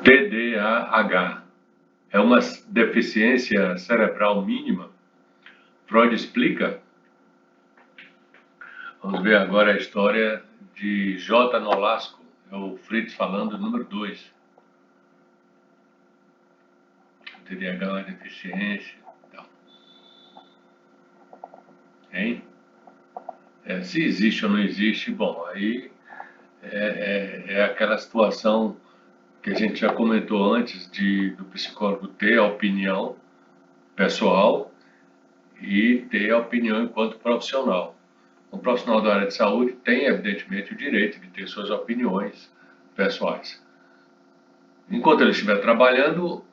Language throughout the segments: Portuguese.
TDAH é uma deficiência cerebral mínima? Freud explica. Vamos ver agora a história de J. Nolasco, é o Fritz falando, número 2. TDAH é uma deficiência. Então, hein? Se existe ou não existe, bom, aí é aquela situação que a gente já comentou antes do psicólogo ter a opinião pessoal e ter a opinião enquanto profissional. Um profissional da área de saúde tem, evidentemente, o direito de ter suas opiniões pessoais. Enquanto ele estiver trabalhando,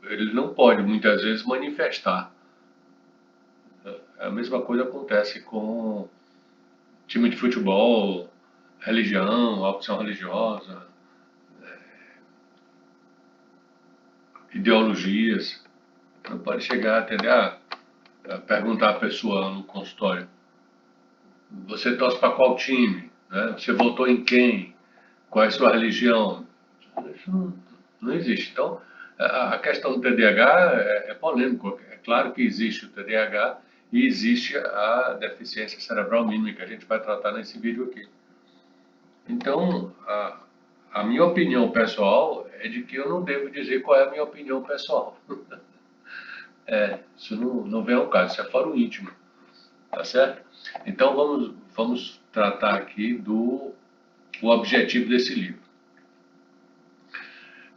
ele não pode, muitas vezes, manifestar. A mesma coisa acontece com time de futebol, religião, opção religiosa, ideologias. Não pode chegar a atender, a perguntar à pessoa no consultório: você torce para qual time? Né? Você votou em quem? Qual é a sua religião? Isso não existe. Então, a questão do TDAH é polêmico. É claro que existe o TDAH e existe a deficiência cerebral mínima, que a gente vai tratar nesse vídeo aqui. Então, a minha opinião pessoal é de que eu não devo dizer qual é a minha opinião pessoal. Isso não vem ao caso, isso é fora o íntimo. Tá certo? Então, vamos tratar aqui do objetivo desse livro.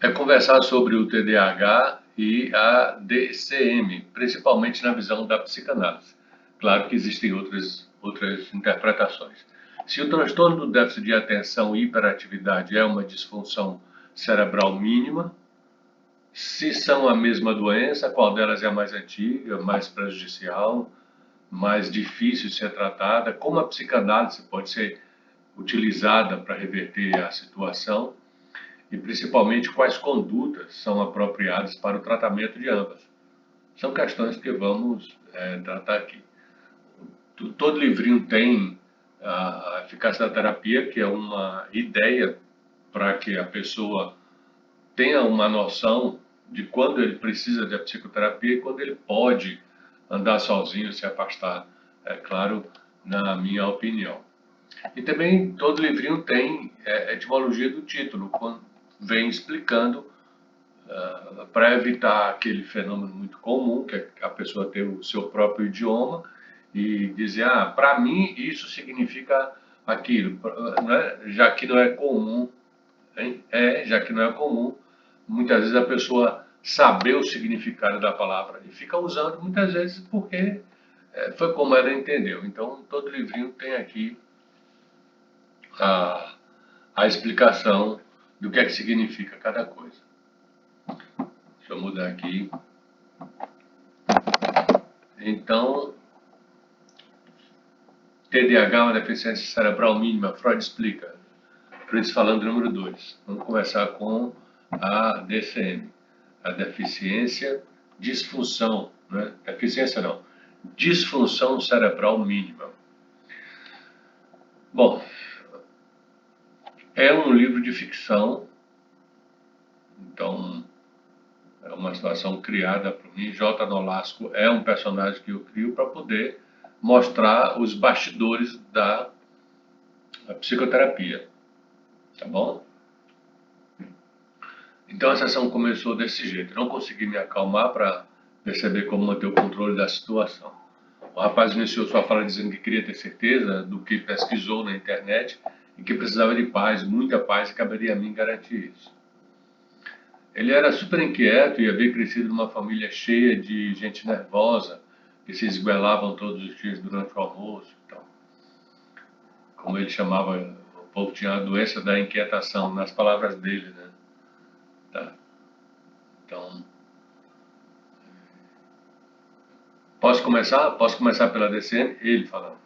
É conversar sobre o TDAH e a DCM, principalmente na visão da psicanálise. Claro que existem outras interpretações. Se o transtorno do déficit de atenção e hiperatividade é uma disfunção cerebral mínima, se são a mesma doença, qual delas é a mais antiga, mais prejudicial, mais difícil de ser tratada, como a psicanálise pode ser utilizada para reverter a situação e, principalmente, quais condutas são apropriadas para o tratamento de ambas. São questões que vamos tratar aqui. Todo livrinho tem a eficácia da terapia, que é uma ideia para que a pessoa tenha uma noção de quando ele precisa de psicoterapia e quando ele pode andar sozinho, se afastar, é claro, na minha opinião. E também todo livrinho tem a etimologia do título, quando vem explicando para evitar aquele fenômeno muito comum, que é a pessoa ter o seu próprio idioma e dizer, para mim isso significa aquilo, né? Já que não é comum, hein? Já que não é comum, muitas vezes a pessoa saber o significado da palavra e fica usando muitas vezes porque foi como ela entendeu. Então, todo livrinho tem aqui a explicação do que é que significa cada coisa. Deixa eu mudar aqui. Então, TDAH é uma deficiência cerebral mínima, Freud explica. Fritz falando número 2. Vamos começar com a DCM, a deficiência, disfunção, né? Deficiência não, disfunção cerebral mínima. Bom, é um livro de ficção, então é uma situação criada por mim. J. Nolasco é um personagem que eu crio para poder mostrar os bastidores da psicoterapia, tá bom? Então a sessão começou desse jeito. Não consegui me acalmar para perceber como manter o controle da situação. O rapaz iniciou sua fala dizendo que queria ter certeza do que pesquisou na internet e que precisava de paz, muita paz, e caberia a mim garantir isso. Ele era super inquieto e havia crescido numa família cheia de gente nervosa que se esguelavam todos os dias durante o almoço. Então, como ele chamava, o povo tinha a doença da inquietação, nas palavras dele, né? Tá. Então, posso começar? Posso começar pela DCM? Ele falando.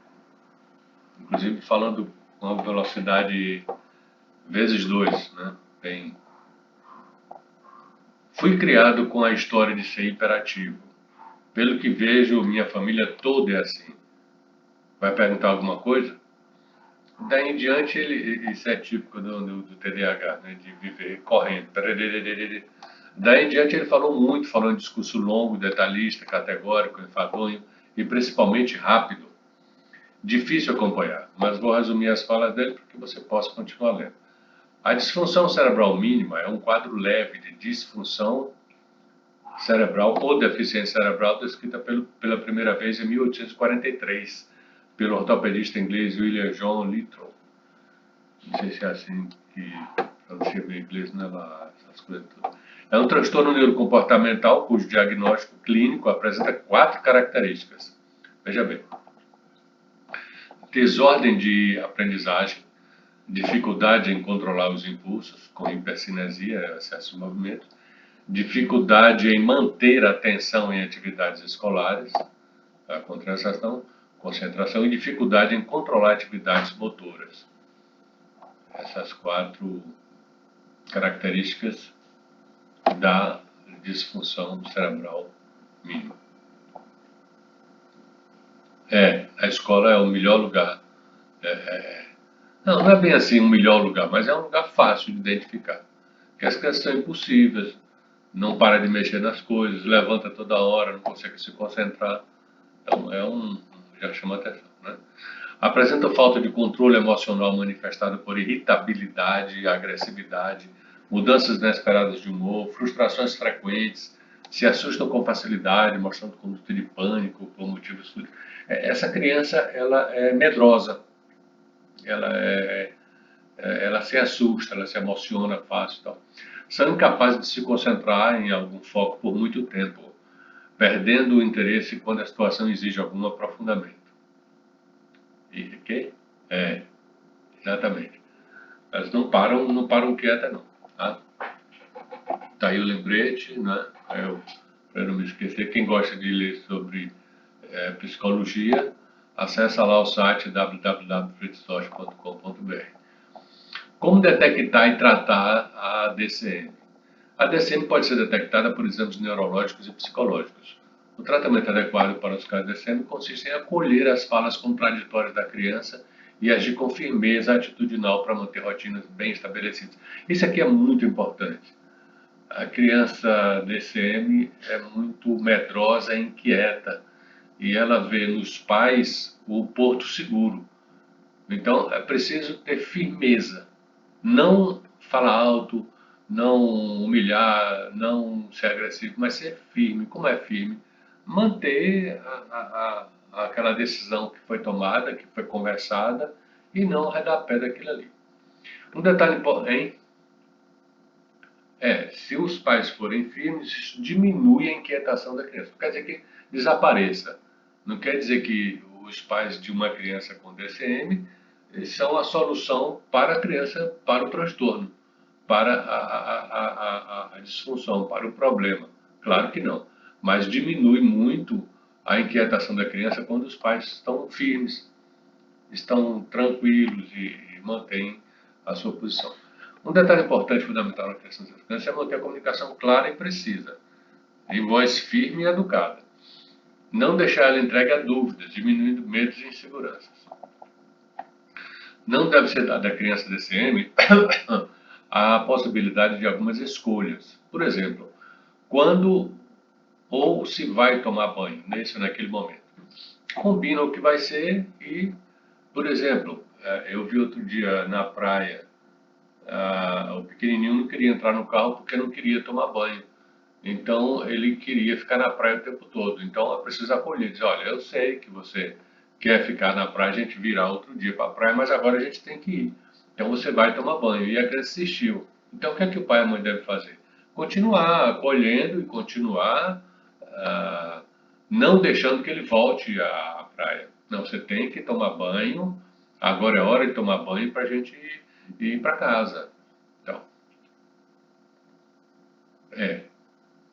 Inclusive falando com uma velocidade vezes 2, né? Bem. Fui criado com a história de ser hiperativo. Pelo que vejo, minha família toda é assim. Vai perguntar alguma coisa? Daí em diante, isso é típico do TDAH, né, de viver correndo. Daí em diante, ele falou em discurso longo, detalhista, categórico, enfadonho e principalmente rápido. Difícil acompanhar, mas vou resumir as falas dele para que você possa continuar lendo. A disfunção cerebral mínima é um quadro leve de disfunção cerebral ou deficiência cerebral descrita pela primeira vez em 1843 pelo ortopedista inglês William John Littrow. Não sei se é assim que traduziu em inglês, né? Lá, essas coisas todas. É um transtorno neurocomportamental cujo diagnóstico clínico apresenta 4 características. Veja bem: desordem de aprendizagem, dificuldade em controlar os impulsos, com hipercinesia, excesso de movimento, dificuldade em manter a atenção em atividades escolares, a concentração e dificuldade em controlar atividades motoras. Essas 4 características da disfunção cerebral mínima. A escola é o melhor lugar. Não é bem assim o melhor lugar, mas é um lugar fácil de identificar. Porque as crianças são impossíveis, não para de mexer nas coisas, levanta toda hora, não consegue se concentrar. Então, já chama atenção, né? Apresenta falta de controle emocional manifestada por irritabilidade, agressividade, mudanças inesperadas de humor, frustrações frequentes, se assustam com facilidade, mostrando conduta de pânico por motivos. Essa criança, ela é medrosa, ela, ela se assusta, ela se emociona fácil e tal. São incapazes de se concentrar em algum foco por muito tempo, perdendo o interesse quando a situação exige algum aprofundamento. E que? Exatamente. Elas não param quieta não. Tá? Tá aí o lembrete, né? Para não me esquecer, quem gosta de ler sobre psicologia, acessa lá o site www.fritztosh.com.br. Como detectar e tratar a DCM? A DCM pode ser detectada por exames neurológicos e psicológicos. O tratamento adequado para os casos de DCM consiste em acolher as falas contraditórias da criança e agir com firmeza atitudinal para manter rotinas bem estabelecidas. Isso aqui é muito importante. A criança DCM é muito medrosa e inquieta e ela vê nos pais o porto seguro. Então é preciso ter firmeza, não falar alto, não humilhar, não ser agressivo, mas ser firme. Como é firme? Manter aquela decisão que foi tomada, que foi conversada, e não arredar pé daquilo ali. Um detalhe importante se os pais forem firmes, isso diminui a inquietação da criança. Não quer dizer que desapareça. Não quer dizer que os pais de uma criança com DCM são a solução para a criança, para o transtorno, para a disfunção, para o problema. Claro que não. Mas diminui muito a inquietação da criança quando os pais estão firmes, estão tranquilos e mantêm a sua posição. Um detalhe importante e fundamental na criação das crianças é manter a comunicação clara e precisa, em voz firme e educada. Não deixar ela entregue a dúvidas, diminuindo medos e inseguranças. Não deve ser dada à criança DCM a possibilidade de algumas escolhas. Por exemplo, quando ou se vai tomar banho, nesse ou naquele momento. Combina o que vai ser e, por exemplo, eu vi outro dia na praia, o pequenininho não queria entrar no carro porque não queria tomar banho. Então, ele queria ficar na praia o tempo todo. Então, é preciso acolher. Dizer, olha, eu sei que você quer ficar na praia, a gente virá outro dia para a praia, mas agora a gente tem que ir. Então, você vai tomar banho. E a criança insistiu. Então, o que é que o pai e a mãe devem fazer? Continuar acolhendo e continuar não deixando que ele volte à praia. Não, você tem que tomar banho. Agora é hora de tomar banho para a gente ir para casa. Então,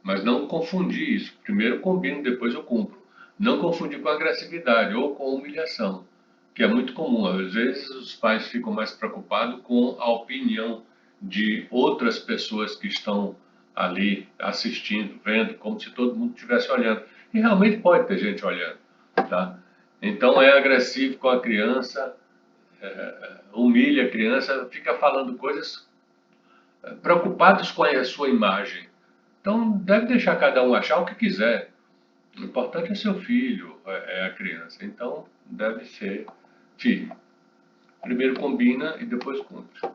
mas não confundir isso. Primeiro combino, depois eu cumpro. Não confundir com agressividade ou com humilhação, que é muito comum. Às vezes os pais ficam mais preocupados com a opinião de outras pessoas que estão ali assistindo, vendo, como se todo mundo estivesse olhando. E realmente pode ter gente olhando, tá? Então é agressivo com a criança, humilha a criança, fica falando coisas preocupados com a sua imagem. Então, deve deixar cada um achar o que quiser. O importante é seu filho, é a criança. Então, deve ser firme. Primeiro combina e depois cumpre.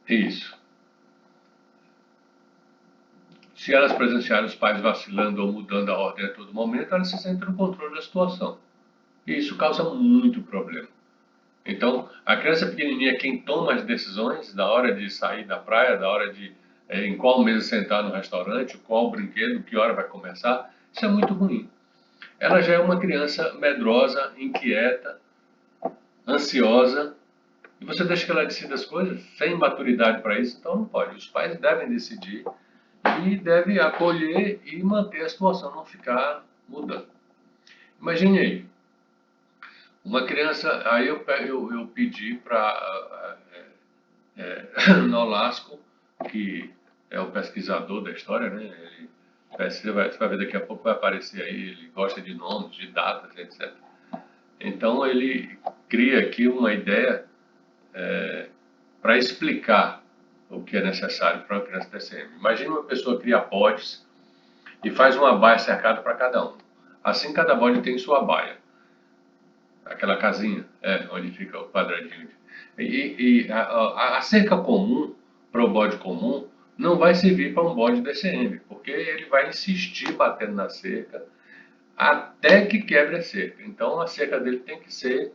Isso. Se elas presenciarem os pais vacilando ou mudando a ordem a todo momento, elas se sentem no controle da situação. E isso causa muito problema. Então, a criança pequenininha é quem toma as decisões da hora de sair da praia, da hora de em qual mesa sentar no restaurante, qual brinquedo, que hora vai começar. Isso é muito ruim. Ela já é uma criança medrosa, inquieta, ansiosa, e você deixa que ela decida as coisas sem maturidade para isso, então não pode. Os pais devem decidir e devem acolher e manter a situação, não ficar mudando. Imagine aí, uma criança, aí eu pedi para Nolasco, que é o pesquisador da história, né? Você vai ver daqui a pouco, vai aparecer aí, ele gosta de nomes, de datas, etc. Então ele cria aqui uma ideia para explicar o que é necessário para uma criança TCM. Imagina uma pessoa cria pods e faz uma baia cercada para cada um. Assim cada bode tem sua baia. Aquela casinha, onde fica o quadradinho. E a cerca comum, para o bode comum, não vai servir para um bode DCM, porque ele vai insistir batendo na cerca até que quebre a cerca. Então a cerca dele tem que ser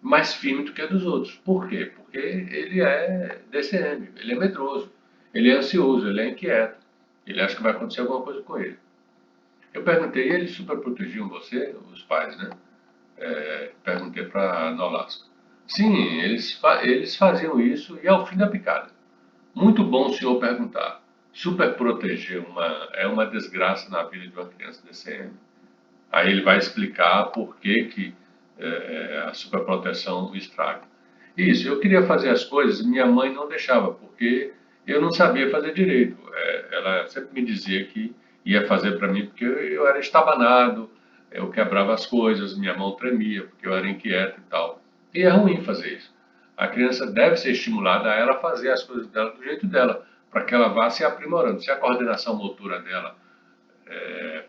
mais firme do que a dos outros. Por quê? Porque ele é DCM, ele é medroso, ele é ansioso, ele é inquieto, ele acha que vai acontecer alguma coisa com ele. Eu perguntei, eles super protegiam você, os pais, né? Perguntei para Nolasco. Sim, eles faziam isso e é o fim da picada. Muito bom o senhor perguntar. Super proteger é uma desgraça na vida de uma criança DCM. Aí ele vai explicar por que a superproteção estraga. Isso, eu queria fazer as coisas, minha mãe não deixava, porque eu não sabia fazer direito. Ela sempre me dizia que ia fazer para mim, porque eu era estabanado, eu quebrava as coisas, minha mão tremia, porque eu era inquieto e tal. E é ruim fazer isso. A criança deve ser estimulada a ela fazer as coisas dela do jeito dela, para que ela vá se aprimorando. Se a coordenação motora dela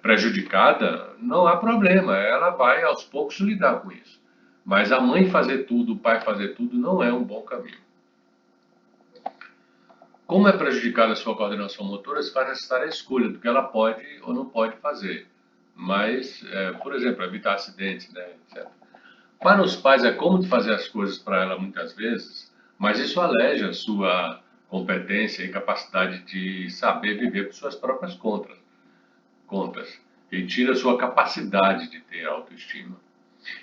prejudicada, não há problema, ela vai aos poucos lidar com isso. Mas a mãe fazer tudo, o pai fazer tudo, não é um bom caminho. Como é prejudicada a sua coordenação motora, se faz necessária a escolha do que ela pode ou não pode fazer. Mas, por exemplo, evitar acidentes, né, etc. Para os pais é cômodo fazer as coisas para ela muitas vezes, mas isso aleja a sua competência e capacidade de saber viver por suas próprias contas e tira a sua capacidade de ter autoestima.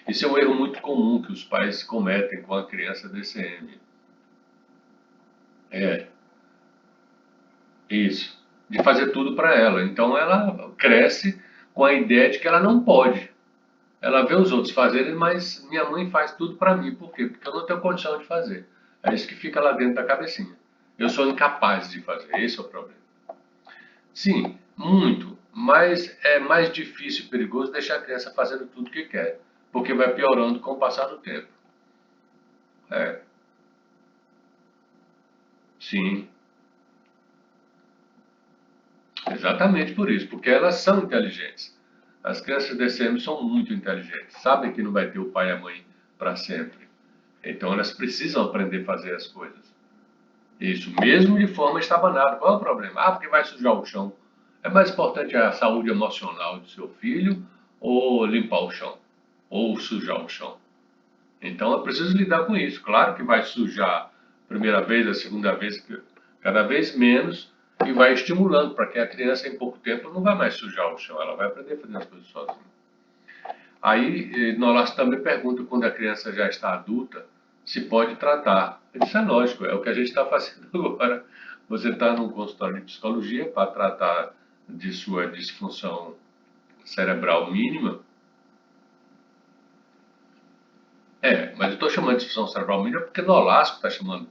Isso é um erro muito comum que os pais cometem com a criança DCM. É, isso. De fazer tudo para ela. Então ela cresce com a ideia de que ela não pode. Ela vê os outros fazerem, mas minha mãe faz tudo para mim. Por quê? Porque eu não tenho condição de fazer. É isso que fica lá dentro da cabecinha. Eu sou incapaz de fazer. Esse é o problema. Sim, muito. Mas é mais difícil e perigoso deixar a criança fazendo tudo que quer. Porque vai piorando com o passar do tempo. É, sim. Exatamente por isso, porque elas são inteligentes. As crianças DCM são muito inteligentes, sabem que não vai ter o pai e a mãe para sempre. Então elas precisam aprender a fazer as coisas. Isso, mesmo de forma estabanada. Qual é o problema? Ah, porque vai sujar o chão. É mais importante a saúde emocional do seu filho ou limpar o chão? Ou sujar o chão? Então é preciso lidar com isso. Claro que vai sujar a primeira vez, a segunda vez, cada vez menos, e vai estimulando para que a criança em pouco tempo não vai mais sujar o chão, ela vai aprender a fazer as coisas sozinha. Aí nós também pergunta quando a criança já está adulta se pode tratar. Isso é lógico, é o que a gente está fazendo agora. Você está num consultório de psicologia para tratar de sua disfunção cerebral mínima. Mas eu estou chamando de disfunção cerebral mínima porque Nolasco está chamando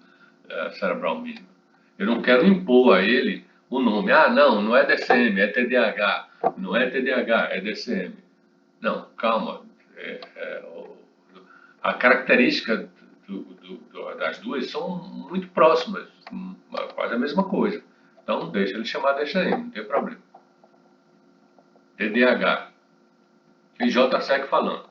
cerebral mínima. Eu não quero impor a ele o nome. Ah, não é DCM, é TDAH. Não é TDAH, é DCM. Não, calma. a característica das duas são muito próximas, quase a mesma coisa. Então, deixa ele chamar DSM, não tem problema. TDAH. E J segue falando.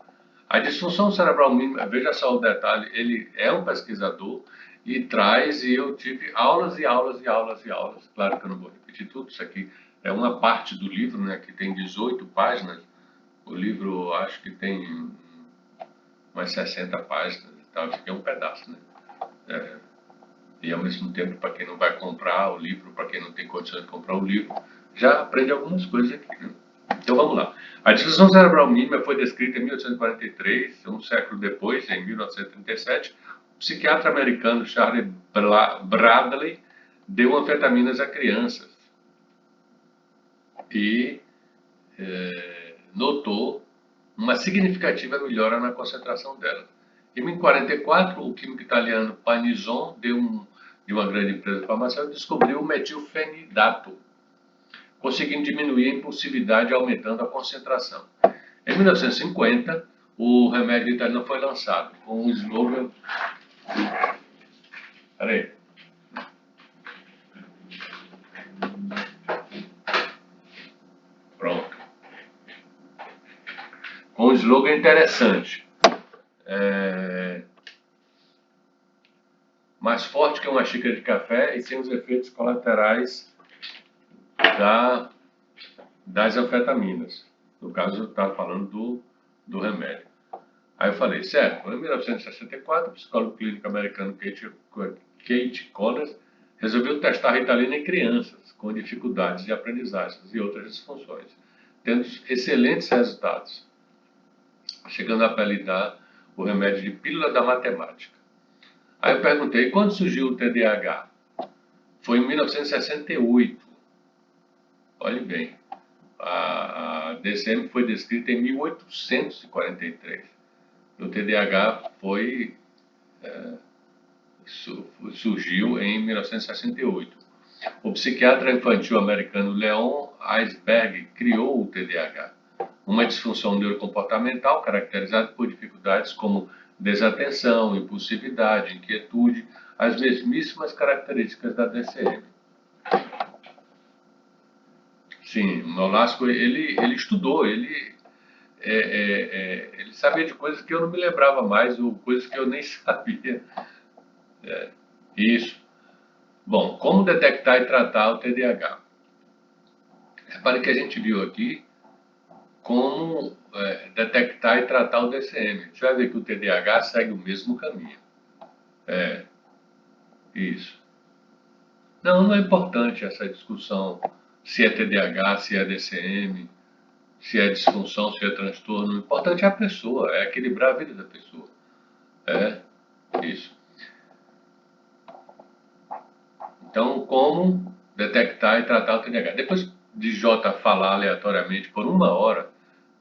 A disfunção cerebral mínima, veja só o detalhe, ele é um pesquisador e traz, e eu tive aulas e aulas e aulas e aulas, claro que eu não vou repetir tudo, isso aqui é uma parte do livro, né, que tem 18 páginas, o livro acho que tem umas 60 páginas e tal, isso aqui é um pedaço, né, e ao mesmo tempo, para quem não vai comprar o livro, para quem não tem condições de comprar o livro, já aprende algumas coisas aqui, né? Então vamos lá. A disfunção cerebral mínima foi descrita em 1843, um século depois, em 1937, o psiquiatra americano Charles Bradley deu anfetaminas a crianças e notou uma significativa melhora na concentração delas. Em 1944, o químico italiano Panizon, de uma grande empresa farmacêutica, descobriu o metilfenidato, conseguindo diminuir a impulsividade aumentando a concentração. Em 1950, o remédio italiano foi lançado com o slogan... Peraí. Pronto. Com um slogan interessante. Mais forte que uma xícara de café e sem os efeitos colaterais das anfetaminas. No caso, eu estava falando do remédio. Aí eu falei, certo, em 1964, o psicólogo clínico americano Kate Connors resolveu testar a Ritalina em crianças com dificuldades de aprendizagem e outras disfunções, tendo excelentes resultados, chegando a apelidar o remédio de pílula da matemática. Aí eu perguntei, quando surgiu o TDAH? Foi em 1968. Olhe bem, a DSM foi descrita em 1843. O TDAH surgiu em 1968. O psiquiatra infantil americano Leon Eisberg criou o TDAH, uma disfunção neurocomportamental caracterizada por dificuldades como desatenção, impulsividade, inquietude, as mesmíssimas características da DCM. Sim, o Nolasco, ele estudou, ele sabia de coisas que eu não me lembrava mais, ou coisas que eu nem sabia. Isso. Bom, como detectar e tratar o TDAH? Repare que a gente viu aqui como detectar e tratar o DCM. Você vai ver que o TDAH segue o mesmo caminho. Isso. Não é importante essa discussão se é TDAH, se é DCM, se é disfunção, se é transtorno. O importante é a pessoa, é equilibrar a vida da pessoa. Isso. Então, como detectar e tratar o TDAH? Depois de J falar aleatoriamente por 1 hora,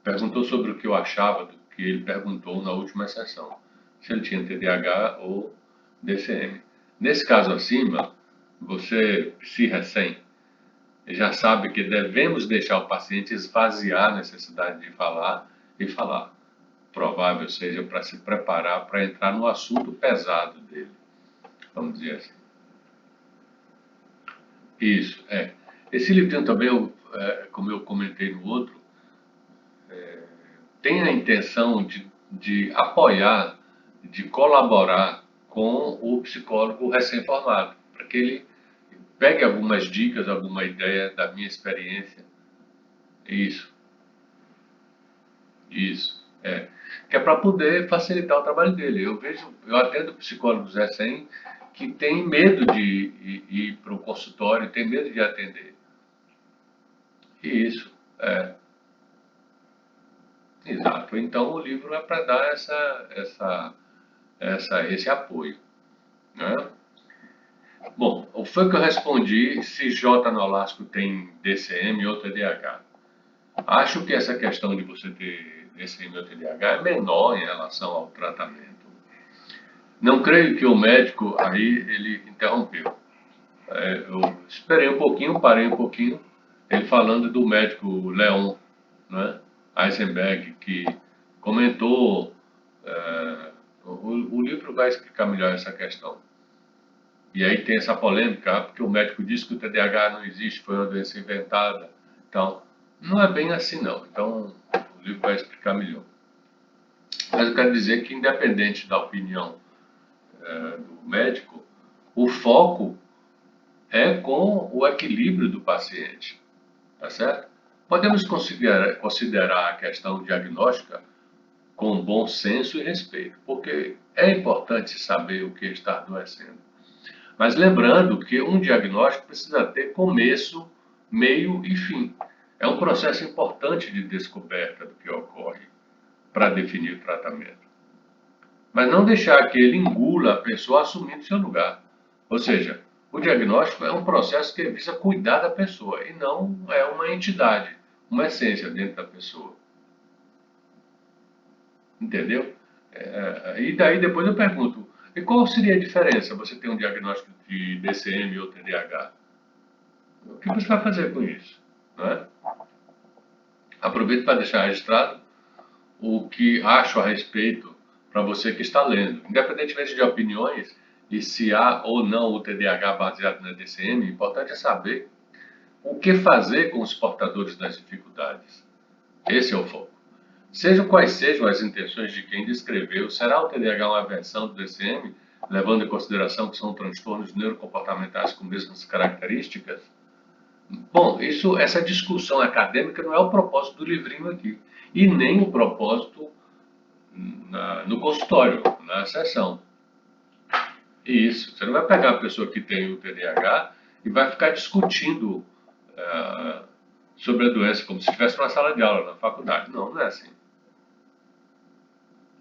perguntou sobre o que eu achava do que ele perguntou na última sessão, se ele tinha TDAH ou DCM. Nesse caso acima, você, se recém, já sabe que devemos deixar o paciente esvaziar a necessidade de falar e falar. Provável seja para se preparar para entrar no assunto pesado dele, vamos dizer assim. Isso, Esse livrinho também, como eu comentei no outro, tem a intenção de apoiar, de colaborar com o psicólogo recém-formado, para que ele pegue algumas dicas, alguma ideia da minha experiência. Isso, que é para poder facilitar o trabalho dele. Eu atendo psicólogos recém que têm medo de ir para o consultório, têm medo de atender. Isso, exato. Então o livro é para dar esse apoio, né? Bom, foi o que eu respondi se J. Nolasco tem DCM ou TDAH. Acho que essa questão de você ter DCM ou TDAH é menor em relação ao tratamento. Não creio que o médico, aí ele interrompeu. Eu esperei um pouquinho, parei um pouquinho, ele falando do médico Leon, né, Eisenberg, que comentou O livro vai explicar melhor essa questão. E aí tem essa polêmica, porque o médico disse que o TDAH não existe, foi uma doença inventada. Então, não é bem assim não. Então, o livro vai explicar melhor. Mas eu quero dizer que, independente da opinião do médico, o foco é com o equilíbrio do paciente, tá certo? Podemos considerar a questão diagnóstica com bom senso e respeito, porque é importante saber o que está adoecendo. Mas lembrando que um diagnóstico precisa ter começo, meio e fim. É um processo importante de descoberta do que ocorre para definir o tratamento. Mas não deixar que ele engula a pessoa assumindo seu lugar. Ou seja, o diagnóstico é um processo que visa cuidar da pessoa e não é uma entidade, uma essência dentro da pessoa. Entendeu? E daí depois eu pergunto, e qual seria a diferença? Você tem um diagnóstico de DCM ou TDAH? O que você vai fazer com isso? Não é? Aproveito para deixar registrado o que acho a respeito para você que está lendo. Independentemente de opiniões e se há ou não o TDAH baseado na DCM, o importante é saber o que fazer com os portadores das dificuldades. Esse é o foco. Sejam quais sejam as intenções de quem descreveu, será o TDAH uma versão do DCM, levando em consideração que são transtornos neurocomportamentais com mesmas características? Bom, essa discussão acadêmica não é o propósito do livrinho aqui, e nem o propósito no consultório, na sessão. Isso, você não vai pegar a pessoa que tem o TDAH e vai ficar discutindo sobre a doença como se estivesse numa sala de aula na faculdade. Não, não é assim.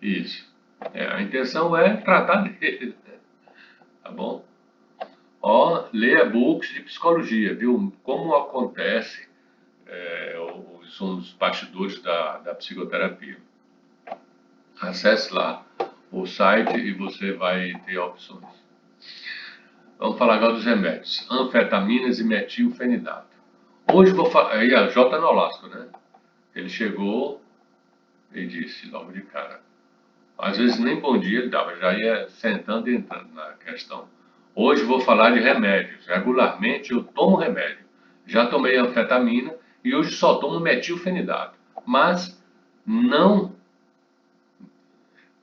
Isso. A intenção é tratar dele, tá bom? Ó, leia books de psicologia, viu? Como acontece são os bastidores da psicoterapia. Acesse lá o site e você vai ter opções. Vamos falar agora dos remédios. Anfetaminas e metilfenidato. Hoje vou falar... Aí a J. Nolasco, né? Ele chegou e disse logo de cara. Às vezes nem bom dia ele dava, já ia sentando e entrando na questão. Hoje vou falar de remédios. Regularmente eu tomo remédio. Já tomei anfetamina e hoje só tomo metilfenidato. Mas não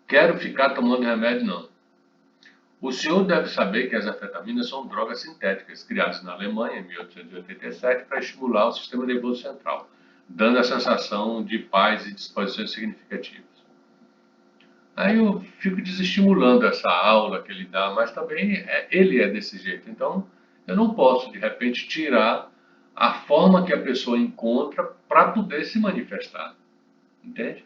quero ficar tomando remédio, não. O senhor deve saber que as anfetaminas são drogas sintéticas, criadas na Alemanha em 1887 para estimular o sistema nervoso central, dando a sensação de paz e disposições significativas. Aí eu fico desestimulando essa aula que ele dá, mas também ele é desse jeito. Então, eu não posso, de repente, tirar a forma que a pessoa encontra para poder se manifestar. Entende?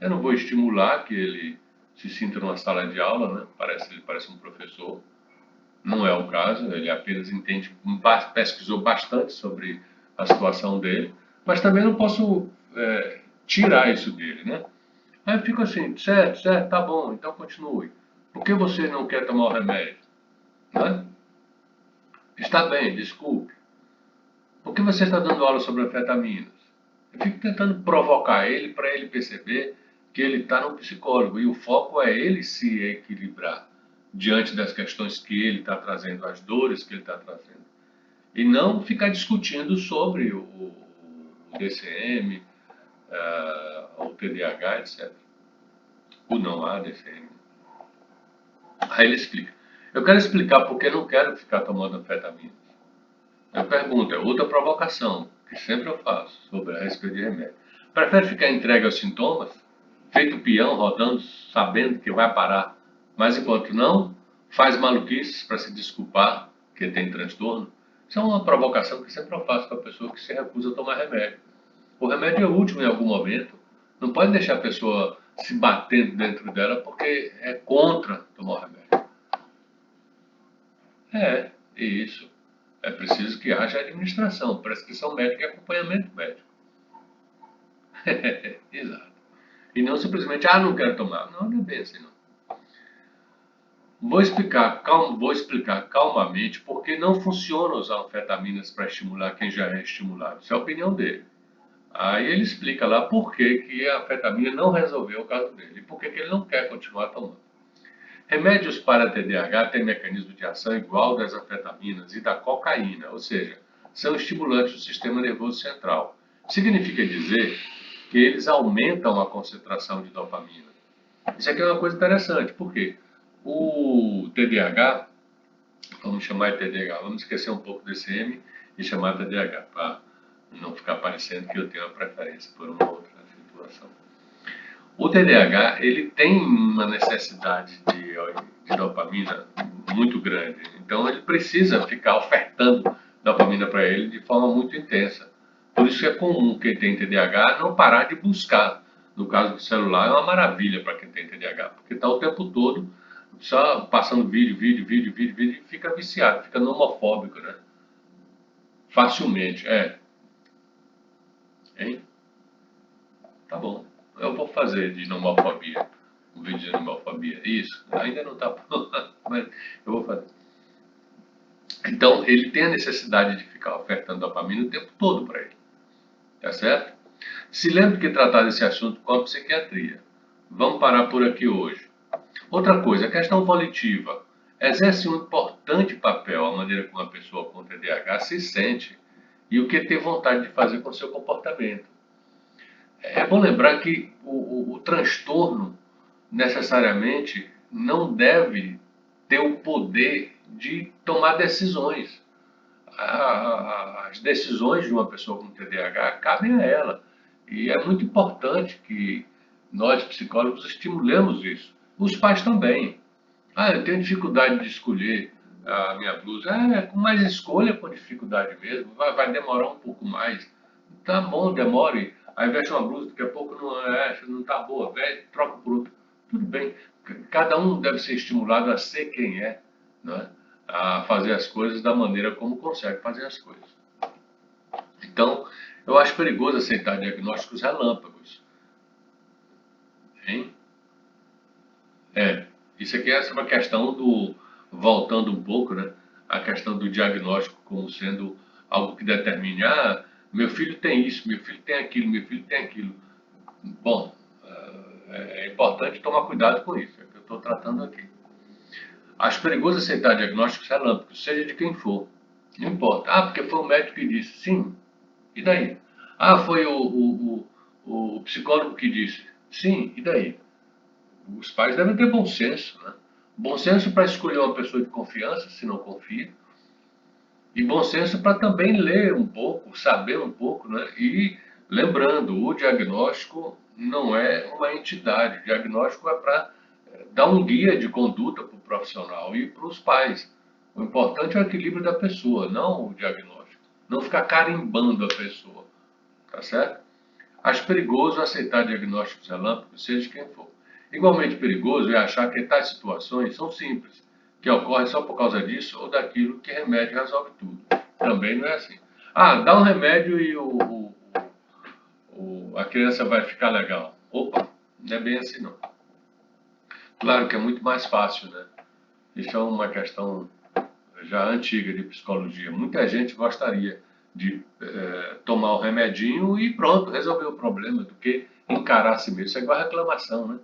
Eu não vou estimular que ele se sinta numa sala de aula, né? Ele parece um professor. Não é o caso, ele apenas entende, pesquisou bastante sobre a situação dele, mas também não posso tirar isso dele, né? Aí eu fico assim, certo, tá bom, então continue. Por que você não quer tomar o remédio? Né? Está bem, desculpe. Por que você está dando aula sobre anfetaminas? Eu fico tentando provocar ele para ele perceber que ele está no psicólogo e o foco é ele se equilibrar diante das questões que ele está trazendo, as dores que ele está trazendo. E não ficar discutindo sobre o DCM, o TDAH, etc. O não há DCM. Aí ele explica. Eu quero explicar porque não quero ficar tomando anfetaminas. Eu pergunto, é outra provocação, que sempre eu faço, sobre a respeito de remédio. Prefere ficar entregue aos sintomas, feito peão, rodando, sabendo que vai parar, mas enquanto não, faz maluquices para se desculpar que tem transtorno? Isso é uma provocação que sempre eu faço para a pessoa que se recusa a tomar remédio. O remédio é útil em algum momento, não pode deixar a pessoa se batendo dentro dela porque é contra tomar o remédio. Isso. É preciso que haja administração, prescrição médica e acompanhamento médico. Exato. E não simplesmente, não quero tomar. Não, não é bem assim, não. Vou explicar calmamente por que não funciona usar anfetaminas para estimular quem já é estimulado. Isso é a opinião dele. Aí ele explica lá por que, que a anfetamina não resolveu o caso dele e por que, que ele não quer continuar tomando. Remédios para TDAH têm mecanismo de ação igual das anfetaminas e da cocaína, ou seja, são estimulantes do sistema nervoso central. Significa dizer que eles aumentam a concentração de dopamina. Isso aqui é uma coisa interessante, porque o TDAH, vamos chamar de TDAH, vamos esquecer um pouco desse M e chamar de TDAH, para não ficar parecendo que eu tenho uma preferência por uma outra situação. O TDAH, ele tem uma necessidade de dopamina muito grande, então ele precisa ficar ofertando dopamina para ele de forma muito intensa. Por isso é comum quem tem TDAH não parar de buscar. No caso do celular, é uma maravilha para quem tem TDAH, porque está o tempo todo só passando vídeo, e fica viciado, fica nomofóbico, né? Facilmente, Hein? Tá bom. Eu vou fazer de nomofobia. Um vídeo de nomofobia. Isso. Ainda não tá pronto, mas eu vou fazer. Então, ele tem a necessidade de ficar ofertando dopamina o tempo todo para ele. Tá certo? Se lembre que tratar desse assunto com a psiquiatria. Vamos parar por aqui hoje. Outra coisa, a questão volitiva. Exerce um importante papel a maneira como a pessoa com TDAH se sente e o que tem vontade de fazer com seu comportamento. É bom lembrar que o transtorno necessariamente não deve ter o poder de tomar decisões. As decisões de uma pessoa com TDAH cabem a ela. E é muito importante que nós, psicólogos, estimulemos isso. Os pais também. Eu tenho dificuldade de escolher a minha blusa. Com mais escolha, com dificuldade mesmo. Vai demorar um pouco mais. Tá bom, demore. Aí veste uma blusa, daqui a pouco não tá boa, velho, troca por outra. Tudo bem. Cada um deve ser estimulado a ser quem é, né? A fazer as coisas da maneira como consegue fazer as coisas. Então, eu acho perigoso aceitar diagnósticos relâmpagos. Hein? Isso aqui é uma questão do, voltando um pouco, né? A questão do diagnóstico como sendo algo que determine, meu filho tem isso, meu filho tem aquilo, meu filho tem aquilo. Bom, é importante tomar cuidado com isso, é o que eu estou tratando aqui. Acho perigoso aceitar diagnósticos relâmpagos, seja de quem for. Não importa. Porque foi o médico que disse. Sim. E daí? Foi o psicólogo que disse. Sim. E daí? Os pais devem ter bom senso, né? Bom senso para escolher uma pessoa de confiança, se não confia. E bom senso para também ler um pouco, saber um pouco, né? E lembrando, o diagnóstico não é uma entidade. O diagnóstico é para dar um guia de conduta para o profissional e para os pais. O importante é o equilíbrio da pessoa, não o diagnóstico. Não ficar carimbando a pessoa, tá certo? Acho perigoso aceitar diagnósticos relâmpagos, seja quem for. Igualmente perigoso é achar que tais situações são simples, que ocorrem só por causa disso ou daquilo, que remédio resolve tudo. Também não é assim. Dá um remédio e a criança vai ficar legal. Opa, não é bem assim não. Claro que é muito mais fácil, né? Isso é uma questão já antiga de psicologia. Muita gente gostaria de tomar o remedinho e pronto, resolver o problema, do que encarar a si mesmo. Isso é igual a reclamação, né?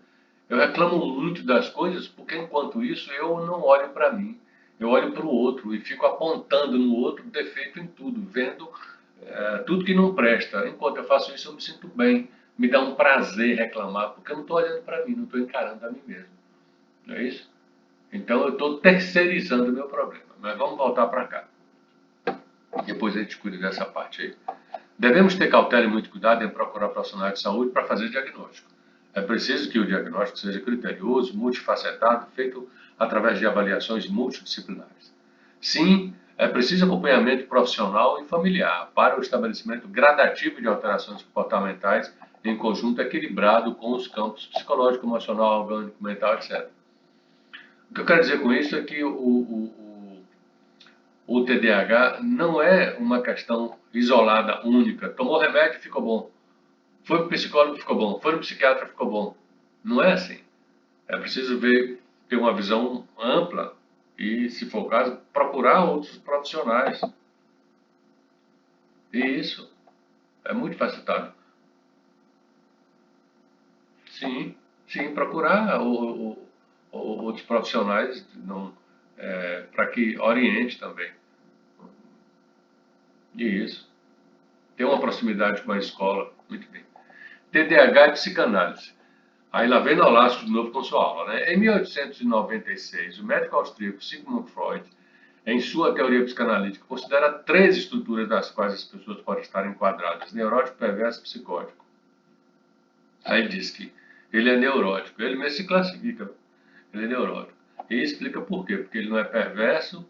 Eu reclamo muito das coisas porque, enquanto isso, eu não olho para mim. Eu olho para o outro e fico apontando no outro defeito em tudo, vendo tudo que não presta. Enquanto eu faço isso, eu me sinto bem. Me dá um prazer reclamar, porque eu não estou olhando para mim, não estou encarando a mim mesmo. Não é isso? Então eu estou terceirizando o meu problema. Mas vamos voltar para cá. Depois a gente cuida dessa parte aí. Devemos ter cautela e muito cuidado em procurar profissionais de saúde para fazer diagnóstico. É preciso que o diagnóstico seja criterioso, multifacetado, feito através de avaliações multidisciplinares. Sim, é preciso acompanhamento profissional e familiar para o estabelecimento gradativo de alterações comportamentais em conjunto equilibrado com os campos psicológico, emocional, orgânico, mental, etc. O que eu quero dizer com isso é que o TDAH não é uma questão isolada, única. Tomou remédio, ficou bom. Foi para o psicólogo, ficou bom. Foi no psiquiatra, ficou bom. Não é assim. É preciso ter uma visão ampla e, se for o caso, procurar outros profissionais. E isso é muito facilitado. Sim, sim, procurar outros profissionais para que oriente também. Isso. Ter uma proximidade com a escola. Muito bem. TDAH e psicanálise. Aí lá vem Nolasco de novo com sua aula. Né? Em 1896, o médico austríaco Sigmund Freud, em sua teoria psicanalítica, considera três estruturas das quais as pessoas podem estar enquadradas: neurótico, perverso e psicótico. Aí ele diz que ele é neurótico, ele mesmo se classifica, ele é neurótico. E explica por quê, porque ele não é perverso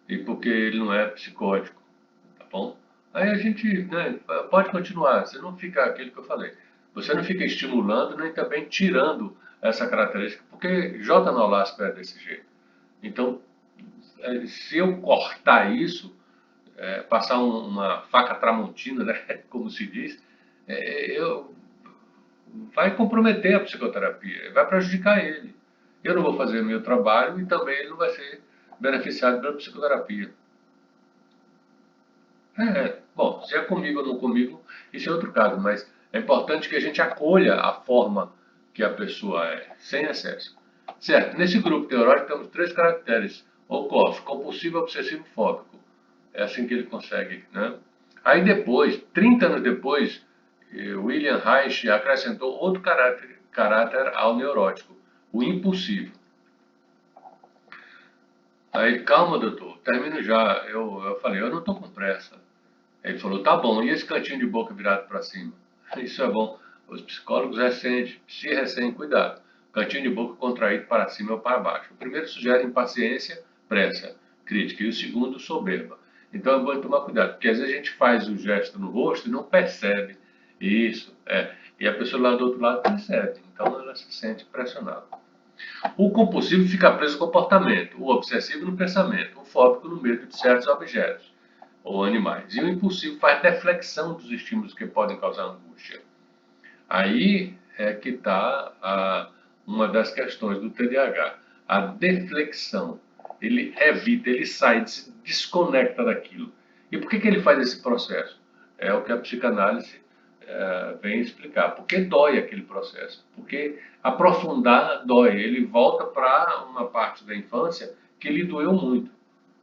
e porque ele não é psicótico, tá bom? Aí a gente, né, pode continuar, você não fica aquilo que eu falei, você não fica estimulando nem também tirando essa característica, porque J. Nolasco é desse jeito. Então, se eu cortar isso, passar uma faca tramontina, né, como se diz, eu vai comprometer a psicoterapia, vai prejudicar ele. Eu não vou fazer o meu trabalho e também ele não vai ser beneficiado pela psicoterapia. Bom, se é comigo ou não comigo, isso é outro caso, mas é importante que a gente acolha a forma que a pessoa é, sem excesso. Certo, nesse grupo teórico temos três caracteres opostos: compulsivo, obsessivo e fóbico. É assim que ele consegue, né? Aí depois, 30 anos depois, William Reich acrescentou outro caráter ao neurótico, o impulsivo. Aí, calma, doutor, termino já. Eu falei, eu não estou com pressa. Ele falou, tá bom, e esse cantinho de boca virado para cima? Isso é bom. Os psicólogos se recém, cuidado. Cantinho de boca contraído para cima ou para baixo. O primeiro sugere impaciência, pressa, crítica, e o segundo, soberba. Então é bom tomar cuidado, porque às vezes a gente faz o gesto no rosto e não percebe isso. E a pessoa lá do outro lado percebe, então ela se sente pressionada. O compulsivo fica preso no comportamento, o obsessivo no pensamento, o fóbico no medo de certos objetos ou animais. E o impulsivo faz deflexão dos estímulos que podem causar angústia. Aí é que está uma das questões do TDAH. A deflexão. Ele evita, ele sai, se desconecta daquilo. E por que ele faz esse processo? É o que a psicanálise vem explicar. Porque dói aquele processo. Porque aprofundar dói. Ele volta para uma parte da infância que lhe doeu muito.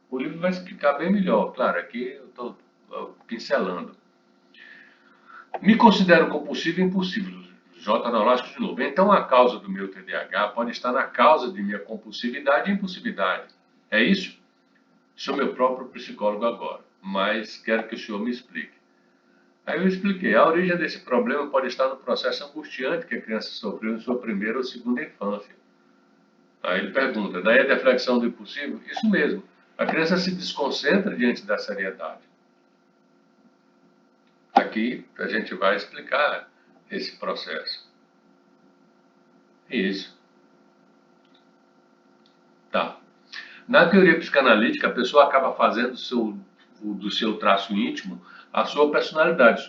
O livro vai explicar bem melhor. Claro, aqui eu estou pincelando. Me considero compulsivo e impulsivo. J. Nolasco de novo. Então a causa do meu TDAH pode estar na causa de minha compulsividade e impulsividade. É isso? Sou meu próprio psicólogo agora, mas quero que o senhor me explique. Aí eu expliquei. A origem desse problema pode estar no processo angustiante que a criança sofreu em sua primeira ou segunda infância. Aí ele pergunta, daí a deflexão do impulsivo? Isso mesmo. A criança se desconcentra diante da seriedade. Aqui a gente vai explicar esse processo. Isso. Tá. Na teoria psicanalítica, a pessoa acaba fazendo do seu traço íntimo a sua personalidade,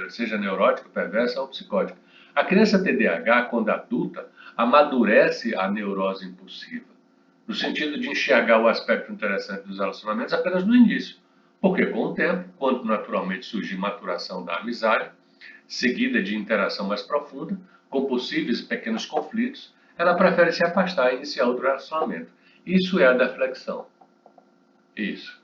seja neurótica, perversa ou psicótica. A criança TDAH, quando adulta, amadurece a neurose impulsiva, no sentido de enxergar o aspecto interessante dos relacionamentos apenas no início. Porque com o tempo, quando naturalmente surge maturação da amizade, seguida de interação mais profunda, com possíveis pequenos conflitos, ela prefere se afastar e iniciar outro relacionamento. Isso é a deflexão. Isso.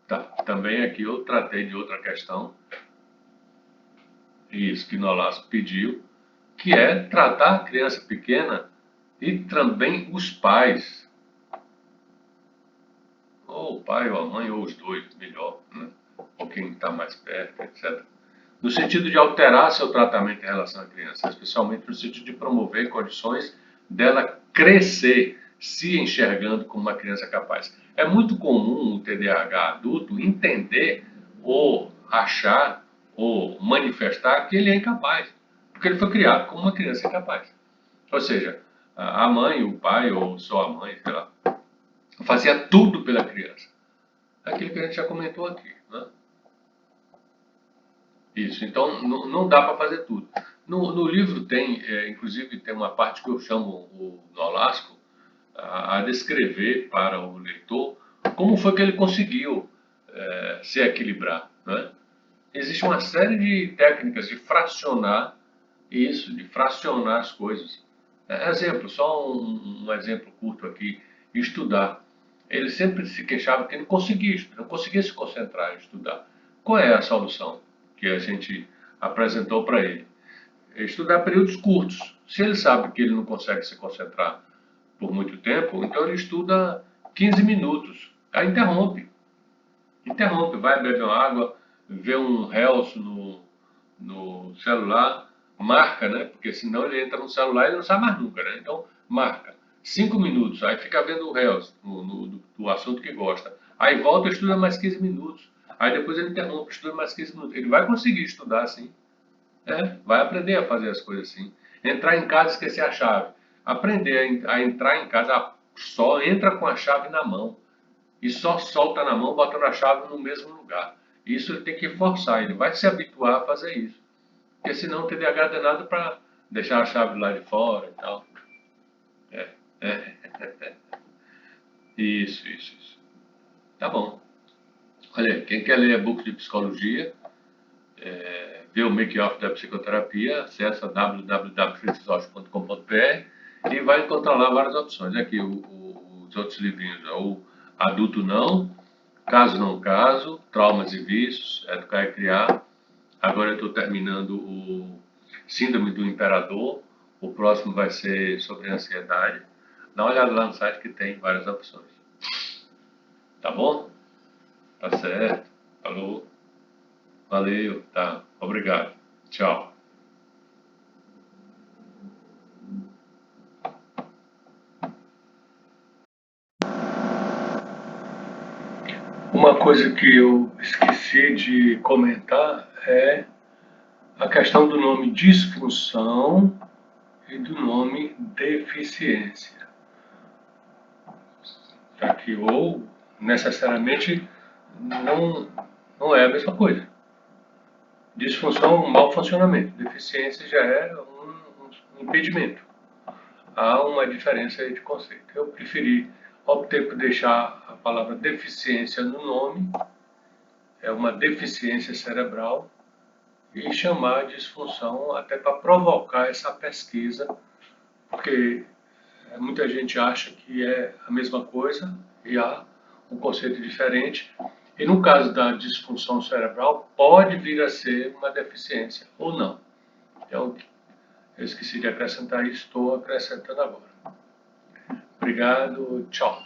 Tá. Também aqui eu tratei de outra questão, isso que Nolasco pediu, que é tratar a criança pequena e também os pais, ou o pai ou a mãe, ou os dois, melhor, né? Ou quem está mais perto, etc. No sentido de alterar seu tratamento em relação à criança, especialmente no sentido de promover condições dela crescer se enxergando como uma criança capaz. É muito comum o TDAH adulto entender ou achar ou manifestar que ele é incapaz, porque ele foi criado como uma criança incapaz. Ou seja, a mãe, o pai ou só a mãe, sei lá, fazia tudo pela criança. Aquilo que a gente já comentou aqui, né? Isso, então não dá para fazer tudo. No livro tem, inclusive, tem uma parte que eu chamo o Nolasco a descrever para o leitor como foi que ele conseguiu se equilibrar, né? Existe uma série de técnicas de fracionar isso, de fracionar as coisas. Exemplo, só um exemplo curto aqui, estudar. Ele sempre se queixava que não conseguia se concentrar em estudar. Qual é a solução que a gente apresentou para ele? Estudar períodos curtos. Se ele sabe que ele não consegue se concentrar por muito tempo, então ele estuda 15 minutos. Aí interrompe, vai beber uma água, vê um Reels no celular, marca, né? Porque senão ele entra no celular e ele não sai mais nunca, né? Então, marca. 5 minutos, aí fica vendo o Reels do assunto que gosta. Aí volta e estuda mais 15 minutos. Aí depois ele interrompe, estuda mais 15 minutos. Ele vai conseguir estudar assim. Vai aprender a fazer as coisas assim. Entrar em casa e esquecer a chave. Aprender a entrar em casa, só entra com a chave na mão e só solta na mão botando a chave no mesmo lugar. Isso ele tem que forçar, ele vai se habituar a fazer isso. Porque senão o TDAH é danado para deixar a chave lá de fora e tal. É, é. Isso. Tá bom. Olha, quem quer ler e-book de psicologia, ver o make-off da psicoterapia, acessa www.fritzrocha.com.br e vai encontrar lá várias opções. Aqui os outros livrinhos, o Adulto Não, Caso Não Caso, Traumas e Vícios, Educar e Criar. Agora eu estou terminando o Síndrome do Imperador, o próximo vai ser sobre ansiedade. Dá uma olhada lá no site que tem várias opções. Tá bom? Tá certo. Falou. Valeu. Tá. Obrigado. Tchau. Uma coisa que eu esqueci de comentar é a questão do nome disfunção e do nome deficiência. Já que ou necessariamente não, não é a mesma coisa. Disfunção, um mau funcionamento. Deficiência já é um impedimento. Há uma diferença aí de conceito. Eu preferi, optei por deixar a palavra deficiência no nome, é uma deficiência cerebral, e chamar de disfunção até para provocar essa pesquisa, porque muita gente acha que é a mesma coisa e há um conceito diferente. E no caso da disfunção cerebral, pode vir a ser uma deficiência ou não. Então, eu esqueci de acrescentar isso, estou acrescentando agora. Obrigado, tchau.